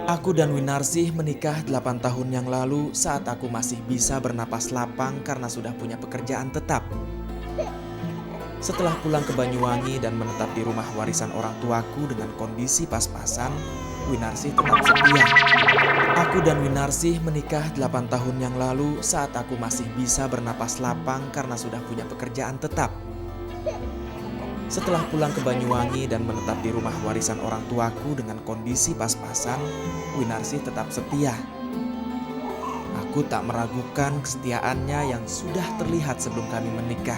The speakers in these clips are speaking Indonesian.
Aku dan Winarsih menikah 8 tahun yang lalu saat aku masih bisa bernapas lapang karena sudah punya pekerjaan tetap. Setelah pulang ke Banyuwangi dan menetap di rumah warisan orang tuaku dengan kondisi pas-pasan, Winarsih tetap setia. Aku dan Winarsih menikah 8 tahun yang lalu saat aku masih bisa bernapas lapang karena sudah punya pekerjaan tetap. Setelah pulang ke Banyuwangi dan menetap di rumah warisan orang tuaku dengan kondisi pas-pasan, Winarsih tetap setia. Aku tak meragukan kesetiaannya yang sudah terlihat sebelum kami menikah.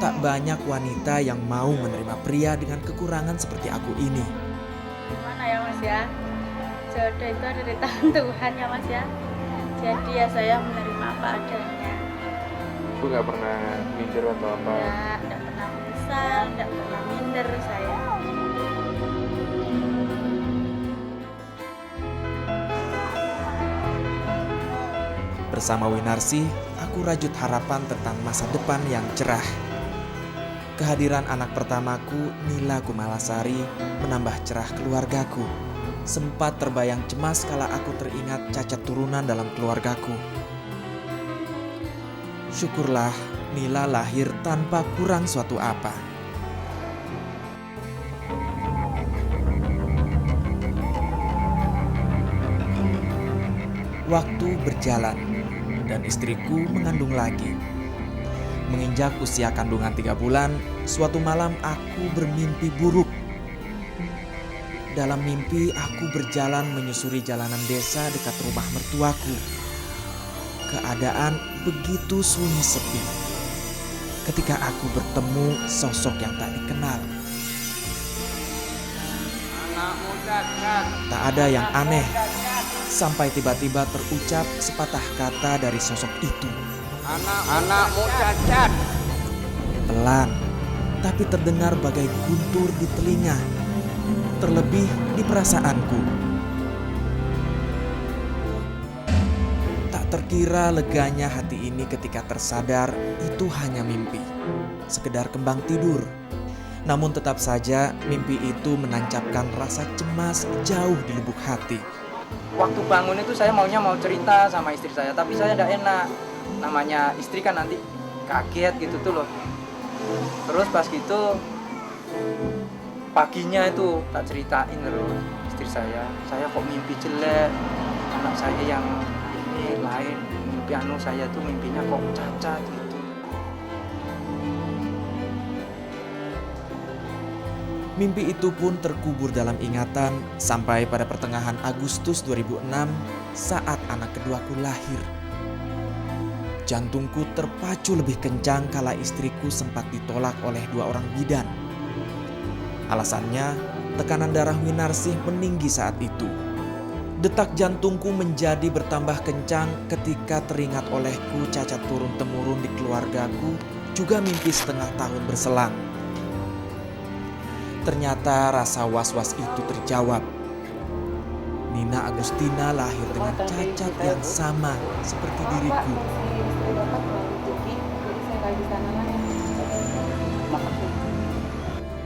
Tak banyak wanita yang mau menerima pria dengan kekurangan seperti aku ini. Gimana ya Mas ya? Jodoh itu ada di tangan Tuhan ya Mas ya. Jadi ya saya menerima apa adanya. Ibu nggak pernah mikir atau apa? Enggak pernah menyesal, enggak pernah minder saya. Bersama Winarsih, aku rajut harapan tentang masa depan yang cerah. Kehadiran anak pertamaku, Nila Kumalasari, menambah cerah keluargaku. Sempat terbayang cemas kala aku teringat cacat turunan dalam keluargaku. Syukurlah Nila lahir tanpa kurang suatu apa. Waktu berjalan dan istriku mengandung lagi. Menginjak usia kandungan 3 bulan, suatu malam aku bermimpi buruk. Dalam mimpi aku berjalan menyusuri jalanan desa dekat rumah mertuaku. Keadaan begitu sunyi sepi. Ketika aku bertemu sosok yang tak dikenal. Tak ada yang aneh, sampai tiba-tiba terucap sepatah kata dari sosok itu. Anakmu cacat. Pelan, tapi terdengar bagai guntur di telinga. Terlebih di perasaanku. Tak terkira leganya hati ini ketika tersadar itu hanya mimpi. Sekedar kembang tidur. Namun tetap saja mimpi itu menancapkan rasa cemas jauh di lubuk hati. Waktu bangun itu saya maunya mau cerita sama istri saya, tapi saya tidak enak. Namanya istri kan nanti kaget gitu tuh loh. Terus pas gitu paginya itu tak ceritain terus istri saya kok mimpi jelek, anak saya yang ini lain, mimpi saya tuh mimpinya kok cacat gitu. Mimpi itu pun terkubur dalam ingatan sampai pada pertengahan Agustus 2006 saat anak keduaku lahir. Jantungku terpacu lebih kencang kala istriku sempat ditolak oleh 2 orang bidan. Alasannya, tekanan darah Winarsih meninggi saat itu. Detak jantungku menjadi bertambah kencang ketika teringat olehku cacat turun-temurun di keluargaku, juga mimpi setengah tahun berselang. Ternyata rasa was-was itu terjawab. Nina Agustina lahir dengan cacat yang sama seperti diriku.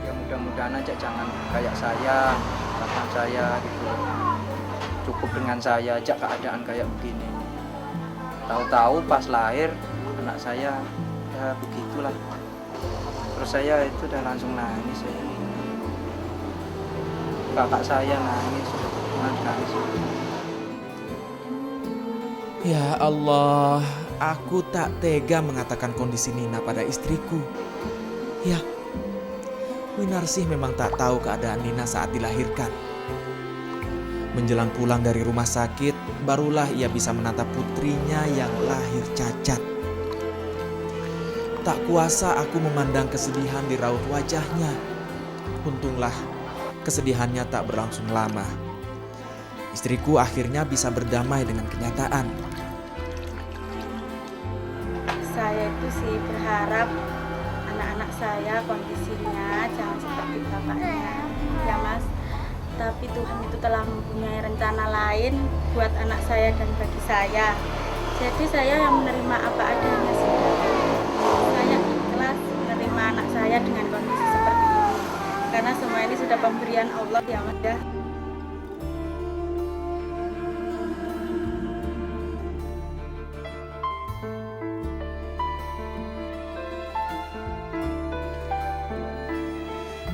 Ya mudah-mudahan aja jangan kayak saya, harapan saya gitu. Cukup dengan saya aja keadaan kayak begini. Tahu-tahu pas lahir anak saya ya begitulah. Terus saya itu udah langsung nangis ya. Kakak saya nangis, nangis. Ya Allah, aku tak tega mengatakan kondisi Nina pada istriku. Ya, Winarsih memang tak tahu keadaan Nina saat dilahirkan. Menjelang pulang dari rumah sakit, barulah ia bisa menatap putrinya yang lahir cacat. Tak kuasa aku memandang kesedihan di raut wajahnya. Untunglah, kesedihannya tak berlangsung lama. Istriku akhirnya bisa berdamai dengan kenyataan. Saya itu sih berharap anak-anak saya kondisinya jangan seperti bapaknya. Ya Mas. Tapi Tuhan itu telah mempunyai rencana lain buat anak saya dan bagi saya. Jadi saya yang menerima apa adanya sebenarnya. Saya ikhlas menerima anak saya dengan kondisi seperti ini. Karena semua ini sudah pemberian Allah ya Mas ya.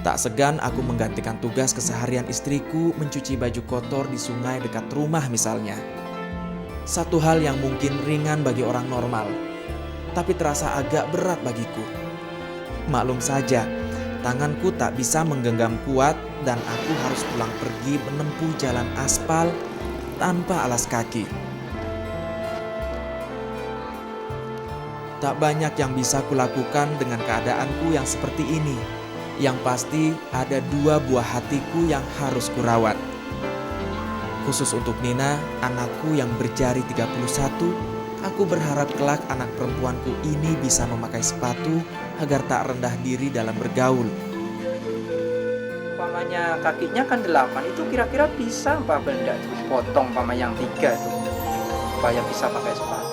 Tak segan aku menggantikan tugas keseharian istriku mencuci baju kotor di sungai dekat rumah misalnya. Satu hal yang mungkin ringan bagi orang normal, tapi terasa agak berat bagiku. Maklum saja, tanganku tak bisa menggenggam kuat dan aku harus pulang pergi menempuh jalan aspal tanpa alas kaki. Tak banyak yang bisa kulakukan dengan keadaanku yang seperti ini. Yang pasti ada 2 buah hatiku yang harus kurawat. Khusus untuk Nina, anakku yang berjari 31, aku berharap kelak anak perempuanku ini bisa memakai sepatu agar tak rendah diri dalam bergaul. Umpamanya kakinya kan 8, itu kira-kira bisa apa benda itu potong umpama yang 3 itu supaya bisa pakai sepatu.